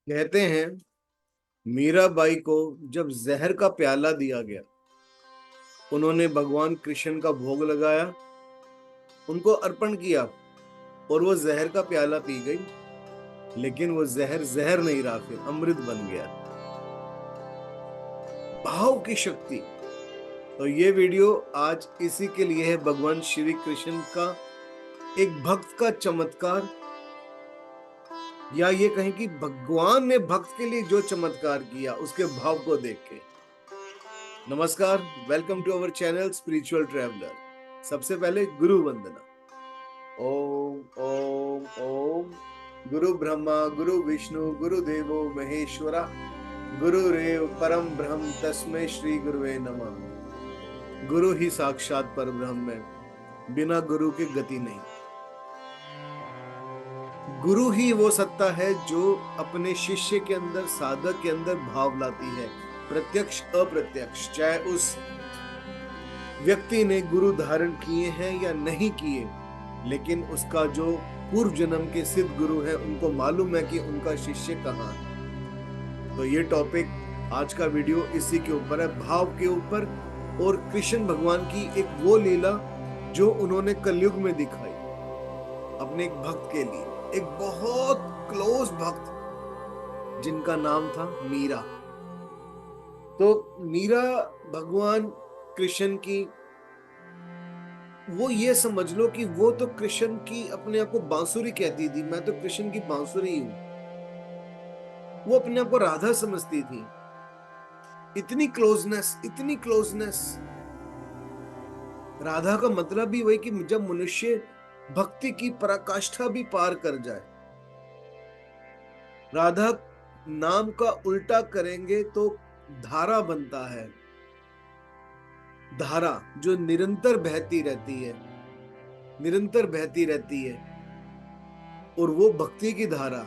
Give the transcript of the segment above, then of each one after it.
कहते हैं मीराबाई को जब जहर का प्याला दिया गया, उन्होंने भगवान कृष्ण का भोग लगाया, उनको अर्पण किया और वो जहर का प्याला पी गई। लेकिन वो जहर जहर नहीं रहा, फिर अमृत बन गया। भाव की शक्ति। तो ये वीडियो आज इसी के लिए है, भगवान श्री कृष्ण का एक भक्त का चमत्कार, या ये कहें कि भगवान ने भक्त के लिए जो चमत्कार किया उसके भाव को देख के। नमस्कार, welcome to our channel spiritual traveller. सबसे पहले गुरु वंदना। ओम ओम ओम। गुरु ब्रह्मा गुरु विष्णु गुरु देवो महेश्वरा, गुरुरेव परम ब्रह्म तस्मै श्री गुरुवे नमः। गुरु ही साक्षात पर ब्रह्म है, बिना गुरु के गति नहीं। गुरु ही वो सत्ता है जो अपने शिष्य के अंदर, साधक के अंदर भाव लाती है, प्रत्यक्ष अप्रत्यक्ष। चाहे उस व्यक्ति ने गुरु धारण किए हैं या नहीं किए, लेकिन उसका जो पूर्व जन्म के सिद्ध गुरु है, उनको मालूम है कि उनका शिष्य कहाँ है। तो ये टॉपिक, आज का वीडियो इसी के ऊपर है, भाव के ऊपर। और कृष्ण भगवान की एक वो लीला जो उन्होंने कलयुग में दिखाई अपने एक भक्त के लिए, एक बहुत क्लोज भक्त जिनका नाम था मीरा। तो मीरा भगवान कृष्ण की, वो ये समझ लो कि वो तो कृष्ण की अपने आप को बांसुरी कहती थी, मैं तो कृष्ण की बांसुरी हूं। वो अपने आप को राधा समझती थी। इतनी क्लोजनेस, इतनी क्लोजनेस। राधा का मतलब भी वही कि जब मनुष्य भक्ति की पराकाष्ठा भी पार कर जाए। राधा नाम का उल्टा करेंगे तो धारा बनता है, धारा जो निरंतर बहती रहती है, निरंतर बहती रहती है। और वो भक्ति की धारा,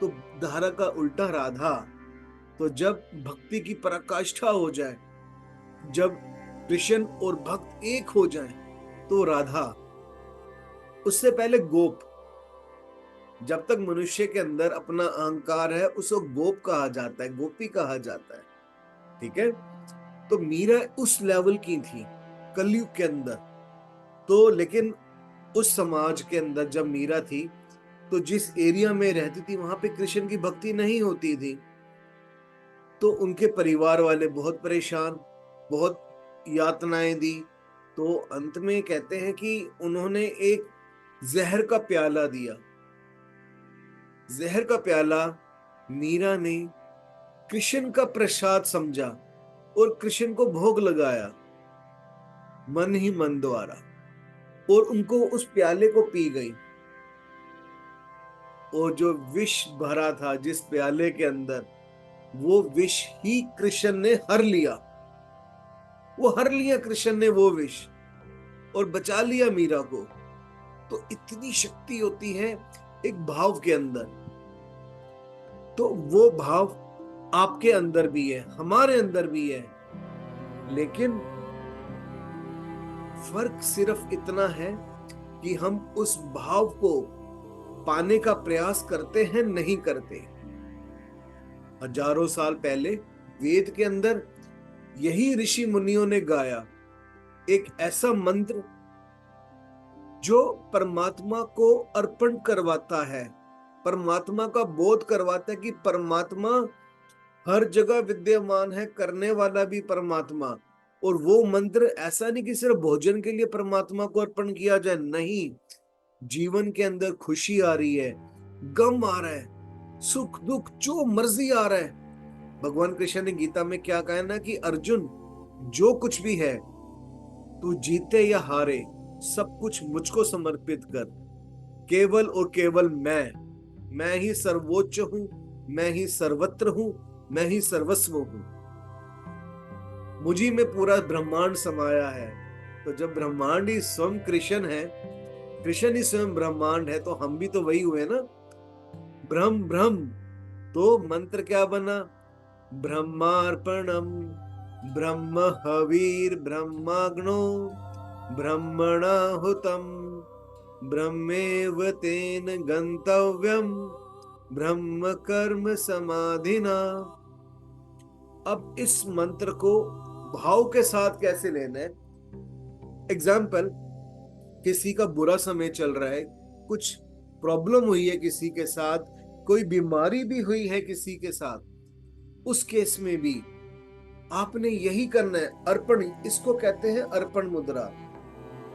तो धारा का उल्टा राधा। तो जब भक्ति की पराकाष्ठा हो जाए, जब कृष्ण और भक्त एक हो जाए, तो राधा। उससे पहले गोप। जब तक मनुष्य के अंदर अपना अहंकार है, उसको गोप कहा जाता है, गोपी कहा जाता है। ठीक है। तो मीरा उस लेवल की थी कलयुग के अंदर। तो लेकिन उस समाज के अंदर जब मीरा थी, तो जिस एरिया में रहती थी वहां पे कृष्ण की भक्ति नहीं होती थी। तो उनके परिवार वाले बहुत परेशान, बहुत यातनाएं दी। तो अंत में कहते हैं कि उन्होंने एक जहर का प्याला दिया। जहर का प्याला मीरा ने कृष्ण का प्रसाद समझा और कृष्ण को भोग लगाया मन ही मन द्वारा, और उनको उस प्याले को पी गई। और जो विष भरा था जिस प्याले के अंदर, वो विष ही कृष्ण ने हर लिया। वो हर लिया कृष्ण ने वो विष, और बचा लिया मीरा को। तो इतनी शक्ति होती है एक भाव के अंदर। तो वो भाव आपके अंदर भी है, हमारे अंदर भी है। लेकिन फर्क सिर्फ इतना है कि हम उस भाव को पाने का प्रयास करते हैं, नहीं करते। हजारों साल पहले वेद के अंदर यही ऋषि मुनियों ने गाया एक ऐसा मंत्र जो परमात्मा को अर्पण करवाता है, परमात्मा का बोध करवाता है कि परमात्मा हर जगह विद्यमान है, करने वाला भी परमात्मा। और वो मंत्र ऐसा नहीं कि सिर्फ भोजन के लिए परमात्मा को अर्पण किया जाए, नहीं। जीवन के अंदर खुशी आ रही है, गम आ रहा है, सुख दुख जो मर्जी आ रहा है, भगवान कृष्ण ने गीता में क्या कहा ना कि अर्जुन, जो कुछ भी है, तू जीते या हारे, सब कुछ मुझको समर्पित कर। केवल और केवल मैं ही सर्वोच्च हूं, मैं ही सर्वत्र हूं, मैं ही सर्वस्व हूं। मुझी में पूरा ब्रह्मांड समाया है। तो जब ब्रह्मांड ही स्वयं कृष्ण है, कृष्ण ही स्वयं ब्रह्मांड है, तो हम भी तो वही हुए ना, ब्रह्म ब्रह्म। तो मंत्र क्या बना? ब्रह्मार्पणम ब्रह्म हवीर ब्रह्माग्नो ब्रह्मणाहुतम ब्रह्मेव तेन गंतव्यम ब्रह्म कर्म समाधिना। अब इस मंत्र को भाव के साथ कैसे लेना है? एग्जाम्पल, किसी का बुरा समय चल रहा है, कुछ प्रॉब्लम हुई है किसी के साथ, कोई बीमारी भी हुई है किसी के साथ, उस केस में भी आपने यही करना है, अर्पण। इसको कहते हैं अर्पण मुद्रा।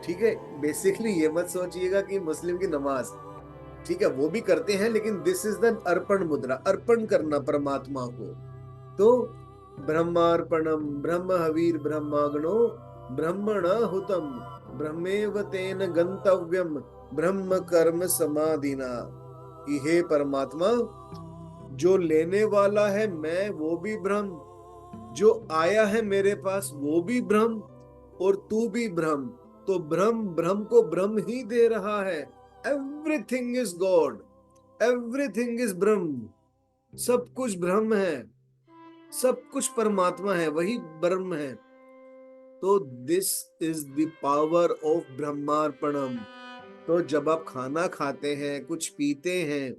ठीक है, बेसिकली ये मत सोचिएगा कि मुस्लिम की नमाज, ठीक है वो भी करते हैं, लेकिन दिस इज द अर्पण मुद्रा, अर्पण करना परमात्मा को। तो ब्रह्मार्पणम ब्रह्म हवीर ब्रह्माग्नो ब्रह्मण हुतम ब्रह्मेव तेन गंतव्यम ब्रह्म कर्म समाधिना। कि हे परमात्मा, जो लेने वाला है मैं वो भी ब्रह्म, जो आया है मेरे पास वो भी ब्रह्म, और तू भी ब्रह्म। तो ब्रह्म ब्रह्म को ब्रह्म ही दे रहा है। Everything is God, everything is ब्रह्म। सब कुछ ब्रह्म है, सब कुछ परमात्मा है, वही ब्रह्म है। तो this is the power of ब्रह्मार्पणम। तो जब आप खाना खाते हैं, कुछ पीते हैं,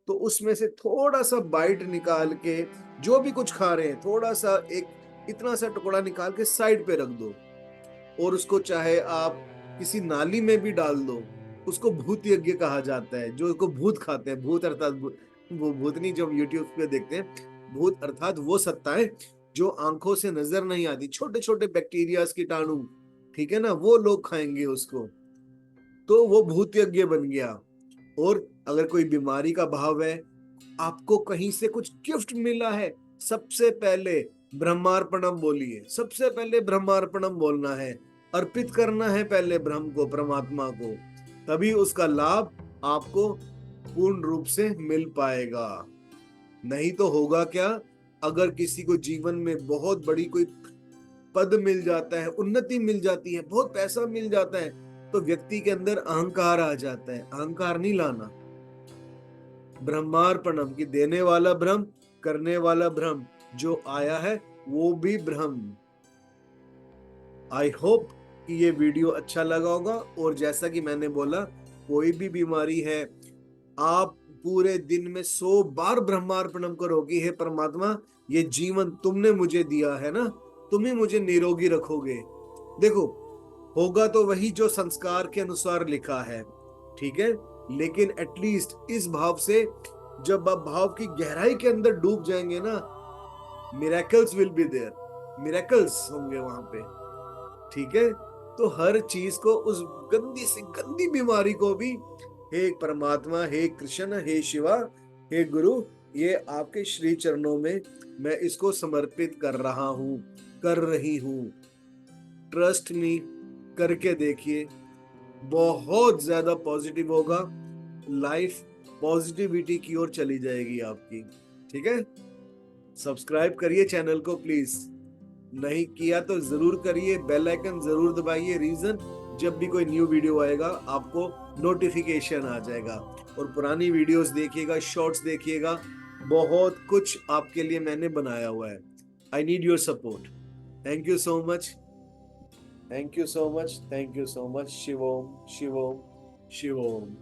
तो उसमें से थोड़ा सा बाइट निकाल के, जो भी कुछ खा रहे हैं, थोड़ा सा एक इतना सा टुकड़ा निकाल के साइड पे रख दो, और उसको चाहे आप किसी नाली में भी डाल दो। उसको भूत यज्ञ कहा जाता है। जो को भूत खाते हैं, भूत अर्थात वो भूतनी जो हम यूट्यूब पे देखते हैं, भूत अर्थात वो सत्ताएं जो आंखों से नजर नहीं आती, छोटे छोटे बैक्टीरिया कीटाणु, ठीक है ना, वो लोग खाएंगे उसको, तो वो भूत यज्ञ बन गया। और अगर कोई बीमारी का भाव है, आपको कहीं से कुछ गिफ्ट मिला है, सबसे पहले ब्रह्मार्पणम बोलिए, सबसे पहले ब्रह्मार्पणम बोलना है, अर्पित करना है पहले ब्रह्म को, परमात्मा को, तभी उसका लाभ आपको पूर्ण रूप से मिल पाएगा। नहीं तो होगा क्या? अगर किसी को जीवन में बहुत बड़ी कोई पद मिल जाता है, उन्नति मिल जाती है, बहुत पैसा मिल जाता है, तो व्यक्ति के अंदर अहंकार आ जाता है। अहंकार नहीं लाना। ब्रह्मार्पणम की देने वाला ब्रह्म, करने वाला ब्रह्म, जो आया है वो भी ब्रह्म। आई होप कि ये वीडियो अच्छा लगा होगा। और जैसा कि मैंने बोला, कोई भी बीमारी है, आप पूरे दिन में 100 बार ब्रह्मार्पणम करोगे, हे परमात्मा ये जीवन तुमने मुझे दिया है ना, तुम ही मुझे निरोगी रखोगे। देखो, होगा तो वही जो संस्कार के अनुसार लिखा है, ठीक है, लेकिन एटलीस्ट इस भाव से, जब आप भाव की गहराई के अंदर डूब जाएंगे ना, miracles will be there, miracles होंगे वहां पे। ठीक है, तो हर चीज को, उस गंदी से गंदी बीमारी को भी, हे परमात्मा, हे कृष्ण, हे शिवा, हे गुरु, ये आपके श्री चरणों में मैं इसको समर्पित कर रहा हूं, कर रही हूं। ट्रस्ट मी, करके देखिए, बहुत ज्यादा पॉजिटिव होगा। लाइफ पॉजिटिविटी की ओर चली जाएगी आपकी। ठीक है, सब्सक्राइब करिए चैनल को प्लीज, नहीं किया तो जरूर करिए, बेल आइकन जरूर दबाइए। रीजन, जब भी कोई न्यू वीडियो आएगा आपको नोटिफिकेशन आ जाएगा। और पुरानी वीडियोस देखिएगा, शॉर्ट्स देखिएगा, बहुत कुछ आपके लिए मैंने बनाया हुआ है। I need your support. Thank you so much, thank you so much, thank you so much. शिवोम शिवोम शिवोम।